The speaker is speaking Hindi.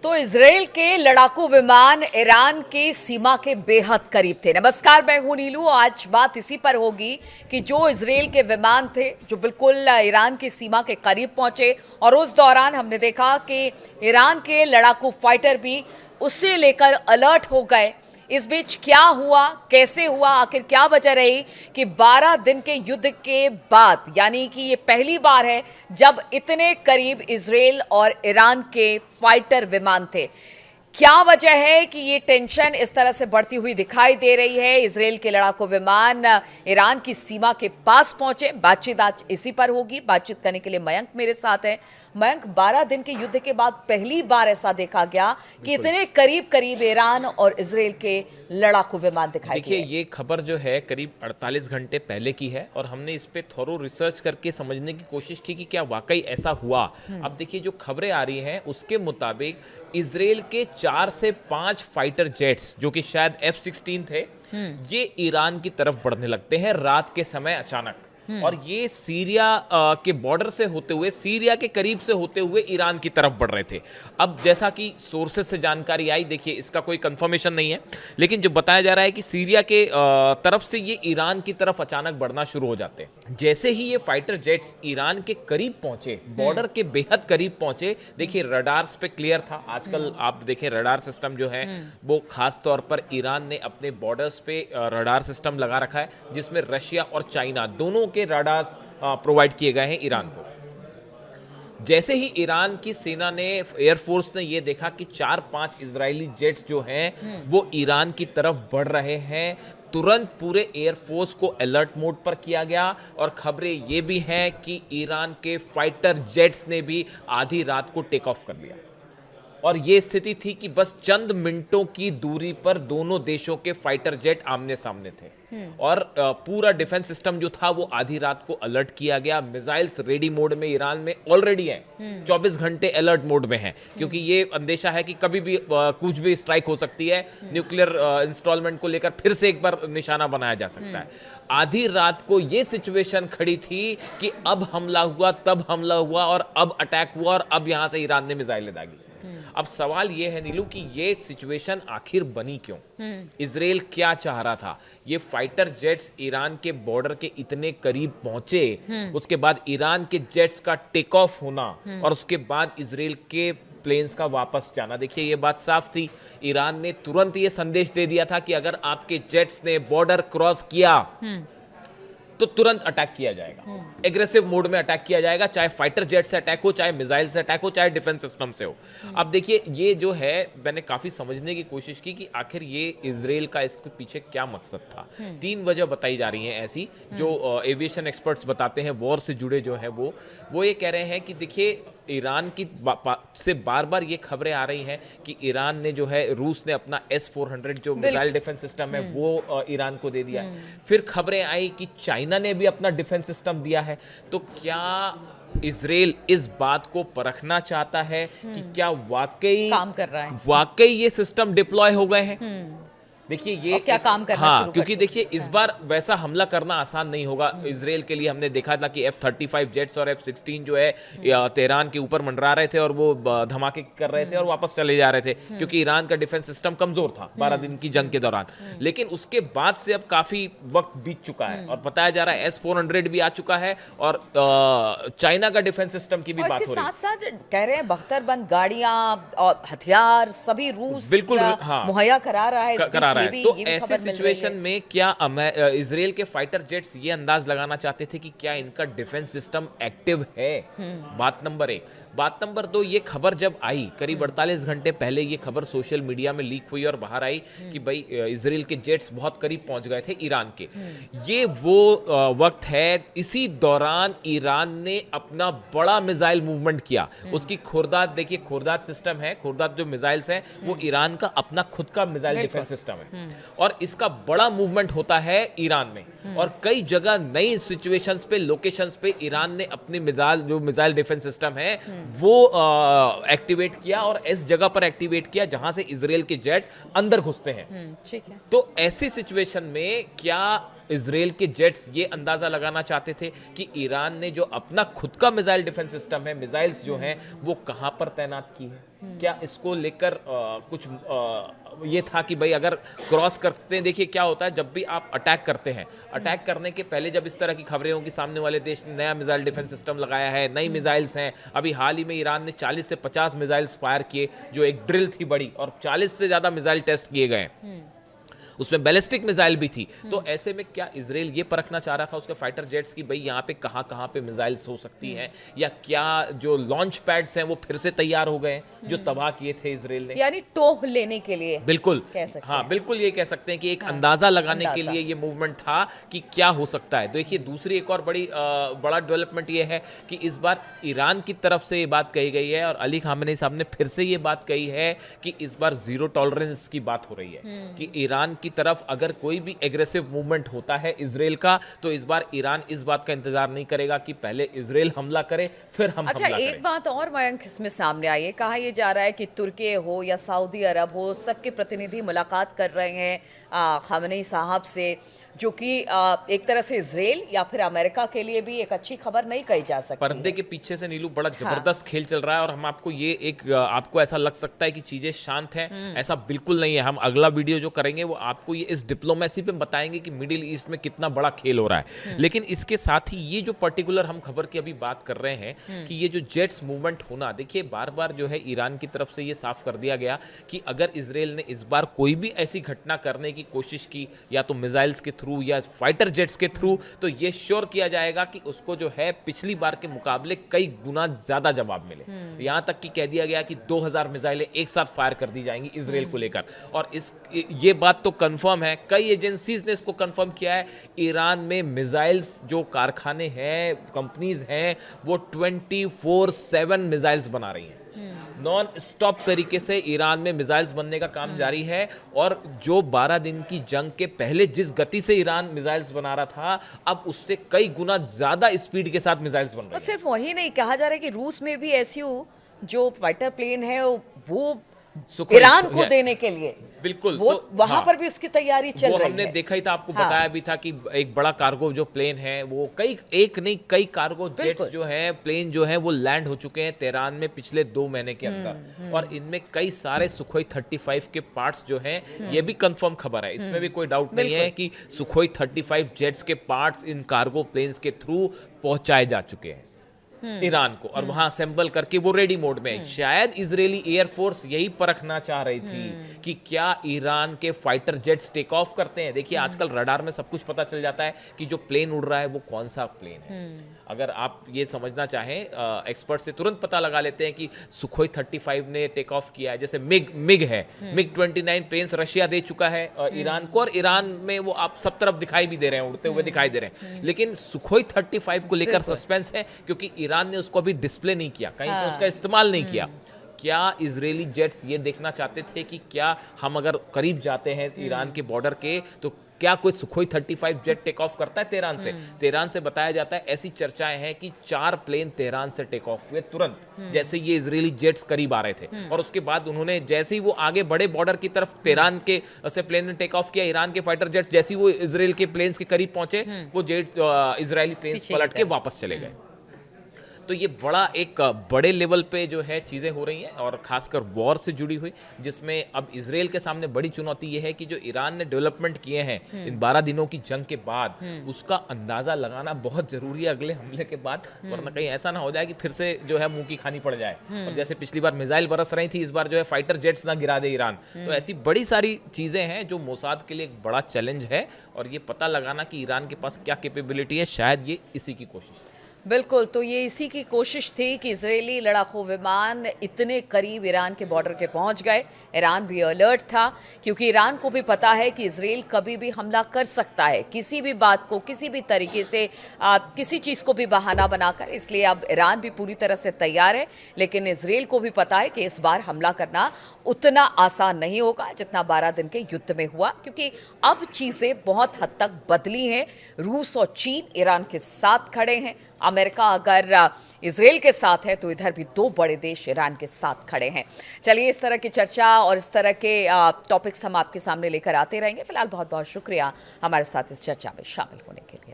तो इजराइल के लड़ाकू विमान ईरान की सीमा के बेहद करीब थे। नमस्कार, मैं हूं नीलू। आज बात इसी पर होगी कि जो इजराइल के विमान थे जो बिल्कुल ईरान की सीमा के करीब पहुंचे और उस दौरान हमने देखा कि ईरान के लड़ाकू फाइटर भी उससे लेकर अलर्ट हो गए। इस बीच क्या हुआ, कैसे हुआ, आखिर क्या वजह रही कि 12 दिन के युद्ध के बाद, यानी कि ये पहली बार है जब इतने करीब इजराइल और ईरान के फाइटर विमान थे। क्या वजह है कि ये टेंशन इस तरह से बढ़ती हुई दिखाई दे रही है? इजराइल के लड़ाकू विमान ईरान की सीमा के पास पहुंचे। बातचीत आज इसी पर होगी। बातचीत करने के लिए मयंक मेरे साथ है। मयंक, 12 दिन के युद्ध के बाद पहली बार ऐसा देखा गया कि इतने करीब करीब ईरान और इजराइल के लड़ाकू विमान दिखाई दिए। देखिए, ये खबर जो है करीब 48 घंटे पहले की है और हमने इस पे थोरो रिसर्च करके समझने की कोशिश की कि क्या वाकई ऐसा हुआ। अब देखिए, जो खबरें आ रही हैं उसके मुताबिक इजराइल के 4 से 5 फाइटर जेट्स, जो कि शायद F-16 थे, ये ईरान की तरफ बढ़ने लगते हैं रात के समय अचानक। और ये सीरिया के बॉर्डर से होते हुए, सीरिया के करीब से होते हुए ईरान की तरफ बढ़ रहे थे। अब जैसा कि सोर्सेज से जानकारी आई, देखिए इसका कोई कंफर्मेशन नहीं है, लेकिन जो बताया जा रहा है कि सीरिया के तरफ से ये ईरान की तरफ अचानक बढ़ना शुरू हो जाते हैं। जैसे ही ये फाइटर जेट्स ईरान के करीब पहुंचे, बॉर्डर के बेहद करीब पहुंचे, देखिए रडार्स पे क्लियर था। आजकल आप देखें, रडार सिस्टम जो है वो खास तौर पर ईरान ने अपने बॉर्डर्स पे रडार सिस्टम लगा रखा है, जिसमें रशिया और चाइना दोनों के रडार्स प्रोवाइड किए गए हैं ईरान को। जैसे ही ईरान की सेना ने, एयरफोर्स ने ये देखा कि 4-5 इजरायली जेट्स जो हैं वो ईरान की तरफ बढ़ रहे हैं, तुरंत पूरे एयरफोर्स को अलर्ट मोड पर किया गया। और खबरें ये भी हैं कि ईरान के फाइटर जेट्स ने भी आधी रात को टेक ऑफ कर लिया। और ये स्थिति थी कि बस चंद मिनटों की दूरी पर दोनों देशों के फाइटर जेट आमने सामने थे। और पूरा डिफेंस सिस्टम जो था वो आधी रात को अलर्ट किया गया। मिसाइल्स रेडी मोड में ईरान में ऑलरेडी हैं, 24 घंटे अलर्ट मोड में हैं, क्योंकि ये अंदेशा है कि कभी भी कुछ भी स्ट्राइक हो सकती है। न्यूक्लियर इंस्टॉलमेंट को लेकर फिर से एक बार निशाना बनाया जा सकता है। आधी रात को ये सिचुएशन खड़ी थी कि अब हमला हुआ, तब हमला हुआ और अब अटैक हुआ और अब यहां से ईरान ने मिसाइलें दागी। अब सवाल ये है नीलू कि ये सिचुएशन आखिर बनी क्यों? इजराइल क्या चाह रहा था? ये फाइटर जेट्स ईरान के बॉर्डर के इतने करीब पहुंचे, उसके बाद ईरान के जेट्स का टेक ऑफ होना और उसके बाद इजराइल के प्लेन्स का वापस जाना। देखिए, ये बात साफ थी। ईरान ने तुरंत ये संदेश दे दिया था कि अगर आपके जेट्स ने बॉर्डर क्रॉस किया तो तुरंत अटैक किया जाएगा, एग्रेसिव मोड में अटैक किया जाएगा, चाहे फाइटर जेट से अटैक हो, चाहे मिसाइल से अटैक हो, चाहे डिफेंस सिस्टम से हो। अब देखिए, ये जो है, मैंने काफी समझने की कोशिश की कि आखिर ये इजराइल का इसके पीछे क्या मकसद था। 3 वजह बताई जा रही हैं ऐसी, जो एविएशन एक्सपर्ट्स बताते हैं, वॉर से जुड़े जो है वो ये कह रहे हैं कि देखिए, ईरान की से बार बार ये खबरें आ रही हैं कि ईरान ने जो है, रूस ने अपना S-400 जो मिसाइल डिफेंस सिस्टम है वो ईरान को दे दिया है। फिर खबरें आई कि चाइना ने भी अपना डिफेंस सिस्टम दिया है। तो क्या इजराइल इस बात को परखना चाहता है कि क्या वाकई काम कर रहा है, वाकई ये सिस्टम डिप्लॉय हो गए हैं? देखिए, ये क्या काम करना शुरू क्योंकि देखिए, इस बार वैसा हमला करना आसान नहीं होगा इजराइल के लिए। हमने देखा था कि F-35 जेट्स और F-16 जो है तेहरान के ऊपर मंडरा रहे थे और वो धमाके कर रहे थे और वापस चले जा रहे थे, क्योंकि ईरान का डिफेंस सिस्टम कमजोर था 12 दिन की जंग के दौरान। लेकिन उसके बाद से अब काफी वक्त बीत चुका है और बताया जा रहा है S-400 भी आ चुका है और चाइना का डिफेंस सिस्टम की भी बात हो रही है। साथ साथ कह रहे हैं बख्तरबंद गाड़ियां और हथियार सभी रूस बिल्कुल मुहैया करा रहा है। तो ऐसे सिचुएशन में क्या इजराइल के फाइटर जेट्स ये अंदाज लगाना चाहते थे कि क्या इनका डिफेंस सिस्टम एक्टिव है? बात नंबर 1। बात नंबर 2, ये खबर जब आई करीब 48 घंटे पहले, ये खबर सोशल मीडिया में लीक हुई और बाहर आई कि भाई इजराइल के जेट्स बहुत करीब पहुंच गए थे ईरान के। ये वो वक्त है, इसी दौरान ईरान ने अपना बड़ा मिसाइल मूवमेंट किया। उसकी खुर्दाद देखिए, खुर्दाद सिस्टम है, खुर्दाद जो मिसाइल्स हैं वो ईरान का अपना खुद का मिसाइल डिफेंस सिस्टम है और इसका बड़ा मूवमेंट होता है ईरान में। और कई जगह नई सिचुएशंस पे, लोकेशंस पे ईरान ने अपनी मिसाइल डिफेंस सिस्टम है वो एक्टिवेट किया और इस जगह पर एक्टिवेट किया जहां से इजराइल के जेट अंदर घुसते हैं। ठीक है। तो ऐसी सिचुएशन में क्या इजराइल के जेट्स ये अंदाजा लगाना चाहते थे कि ईरान ने जो अपना खुद का मिसाइल डिफेंस सिस्टम है, मिसाइल्स जो हैं वो कहां पर तैनात की है? क्या इसको लेकर कुछ ये था कि भाई अगर क्रॉस करते हैं, देखिए क्या होता है जब भी आप अटैक करते हैं, अटैक करने के पहले जब इस तरह की खबरें होंगी सामने वाले देश ने नया मिसाइल डिफेंस सिस्टम लगाया है, नई मिसाइल्स हैं, अभी हाल ही में ईरान ने 40 से 50 मिसाइल्स फायर किए जो एक ड्रिल थी बड़ी, और 40 से ज्यादा मिसाइल टेस्ट किए गए, उसमें बैलिस्टिक मिसाइल भी थी। तो ऐसे में क्या इजराइल ये परखना चाह रहा था उसके फाइटर जेट्स की भाई यहाँ पे कहाँ पे मिसाइल्स हो सकती हैं, या क्या जो लॉन्च पैड्स हैं वो फिर से तैयार हो गए जो तबाह किए थे इजराइल ने? यानी टोह लेने के लिए बिल्कुल कह सकते हाँ, हैं। बिल्कुल ये कह सकते हैं कि एक अंदाजा लगाने के अंदाजा। लिए ये मूवमेंट था कि क्या हो सकता है। देखिए दूसरी एक और बड़ा डेवलपमेंट ये है कि इस बार ईरान की तरफ से ये बात कही गई है और अली खामेनी साहब ने फिर से ये बात कही है कि इस बार जीरो टॉलरेंस की बात हो रही है कि ईरान की तरफ अगर कोई भी एग्रेसिव मूवमेंट होता है इजराइल का, तो इस बार ईरान इस बात का इंतजार नहीं करेगा कि पहले इजराइल हमला करे फिर हम अच्छा, हमला एक करें। बात और मयंक इसमें सामने आई है, कहा यह जा रहा है कि तुर्की हो या सऊदी अरब हो, सबके प्रतिनिधि मुलाकात कर रहे हैं खामेनी साहब से, जो कि एक तरह से इजराइल या फिर अमेरिका के लिए भी एक अच्छी खबर नहीं कही जा सकती। पर्दे के पीछे से नीलू बड़ा जबरदस्त खेल चल रहा है और हम आपको ये आपको ऐसा लग सकता है कि चीजें शांत हैं, ऐसा बिल्कुल नहीं है। हम अगला वीडियो जो करेंगे वो आपको ये इस डिप्लोमेसी पे बताएंगे कि मिडिल ईस्ट में कितना बड़ा खेल हो रहा है। लेकिन इसके साथ ही ये जो पर्टिकुलर हम खबर की अभी बात कर रहे हैं कि ये जो जेट्स मूवमेंट होना, देखिए बार बार जो है ईरान की तरफ से ये साफ कर दिया गया कि अगर इजराइल ने इस बार कोई भी ऐसी घटना करने की कोशिश की, या तो मिसाइल्स के थ्रू या फाइटर जेट्स के थ्रू, तो ये श्योर किया जाएगा कि उसको जो है पिछली बार के मुकाबले कई गुना ज्यादा जवाब मिले। यहां तक कि कह दिया गया कि 2000 मिसाइलें एक साथ फायर कर दी जाएंगी इजराइल को लेकर, और ये बात तो कंफर्म है, कई एजेंसीज ने इसको कंफर्म किया है। ईरान में मिसाइल्स जो कारखाने हैं, कंपनीज हैं, वो 24/7 मिसाइल्स बना रही हैं। नॉन स्टॉप तरीके से ईरान में मिसाइल्स बनने का काम जारी है, और जो 12 दिन की जंग के पहले जिस गति से ईरान मिसाइल्स बना रहा था, अब उससे कई गुना ज्यादा स्पीड के साथ मिसाइल्स बन रहे और हैं। सिर्फ वही नहीं, कहा जा रहा है कि रूस में भी एसयू जो फाइटर प्लेन है वो ईरान को देने के लिए बिल्कुल, वो तो वहां हाँ, पर भी उसकी तैयारी चल वो रही हमने है। देखा ही था, आपको हाँ। बताया भी था कि एक बड़ा कार्गो जो प्लेन है वो कई कार्गो जेट्स जो है, प्लेन जो है वो लैंड हो चुके हैं तेहरान में पिछले 2 महीने के अंदर, और इनमें कई सारे सुखोई 35 के पार्ट्स जो हैं, ये भी कंफर्म खबर है, इसमें भी कोई डाउट नहीं है कि सुखोई 35 जेट्स के पार्ट्स इन कार्गो प्लेन्स के थ्रू पहुंचाए जा चुके हैं ईरान को, और वहां असेंबल करके वो रेडी मोड में है। शायद इजरायली एयरफोर्स यही परखना चाह रही थी कि क्या ईरान के फाइटर जेट्स टेक ऑफ करते हैं। देखिए आजकल रडार में सब कुछ पता चल जाता है कि जो प्लेन उड़ रहा है वो कौन सा प्लेन है। अगर आप ये समझना चाहें, एक्सपर्ट से तुरंत पता लगा लेते हैं कि सुखोई 35 ने टेक ऑफ किया है। जैसे मिग है, मिग 29 प्लेन्स रशिया दे चुका है ईरान को, और ईरान में वो आप सब तरफ दिखाई भी दे रहे हैं, उड़ते हुए दिखाई दे रहे हैं। लेकिन सुखोई 35 को लेकर सस्पेंस है, क्योंकि ईरान ने उसको अभी डिस्प्ले नहीं किया, कहीं पे उसका इस्तेमाल नहीं किया। क्या इजरायली जेट्स ये देखना चाहते थे कि क्या हम अगर करीब जाते हैं ईरान के बॉर्डर के, तो क्या कोई सुखोई 35 जेट टेक ऑफ करता है तेहरान से? तेहरान से बताया जाता है, ऐसी चर्चाएं हैं कि 4 प्लेन तेहरान से टेक ऑफ हुए तुरंत, जैसे ये इजरायली जेट्स करीब आ रहे थे, और उसके बाद उन्होंने जैसे ही वो आगे बढ़े बॉर्डर की तरफ, तेहरान के से प्लेन ने टेक ऑफ किया, ईरान के फाइटर जेट्स जैसे ही वो इजराइल के प्लेन्स के करीब पहुंचे, वो जेट इजरायली प्लेन्स पलट के वापस चले गए। तो ये बड़ा एक बड़े लेवल पे जो है चीज़ें हो रही हैं, और खासकर वॉर से जुड़ी हुई, जिसमें अब इजराइल के सामने बड़ी चुनौती ये है कि जो ईरान ने डेवलपमेंट किए हैं इन 12 दिनों की जंग के बाद, उसका अंदाज़ा लगाना बहुत ज़रूरी है अगले हमले के बाद, वरना कहीं ऐसा ना हो जाए कि फिर से जो है मुंह की खानी पड़ जाए। और जैसे पिछली बार मिसाइल बरस रही थी, इस बार जो है फाइटर जेट्स ना गिरा दे ईरान। तो ऐसी बड़ी सारी चीज़ें हैं जो मोसाद के लिए एक बड़ा चैलेंज है, और ये पता लगाना कि ईरान के पास क्या कैपेबिलिटी है, शायद ये इसी की कोशिश है। बिल्कुल, तो ये इसी की कोशिश थी कि इजरायली लड़ाकू विमान इतने करीब ईरान के बॉर्डर के पहुंच गए। ईरान भी अलर्ट था, क्योंकि ईरान को भी पता है कि इजराइल कभी भी हमला कर सकता है, किसी भी बात को, किसी भी तरीके से, किसी चीज़ को भी बहाना बनाकर। इसलिए अब ईरान भी पूरी तरह से तैयार है, लेकिन इजराइल को भी पता है कि इस बार हमला करना उतना आसान नहीं होगा जितना 12 दिन के युद्ध में हुआ, क्योंकि अब चीज़ें बहुत हद तक बदली हैं। रूस और चीन ईरान के साथ खड़े हैं, अमेरिका अगर इसराइल के साथ है तो इधर भी दो बड़े देश ईरान के साथ खड़े हैं। चलिए, इस तरह की चर्चा और इस तरह के टॉपिक्स हम आपके सामने लेकर आते रहेंगे। फिलहाल बहुत बहुत शुक्रिया हमारे साथ इस चर्चा में शामिल होने के लिए।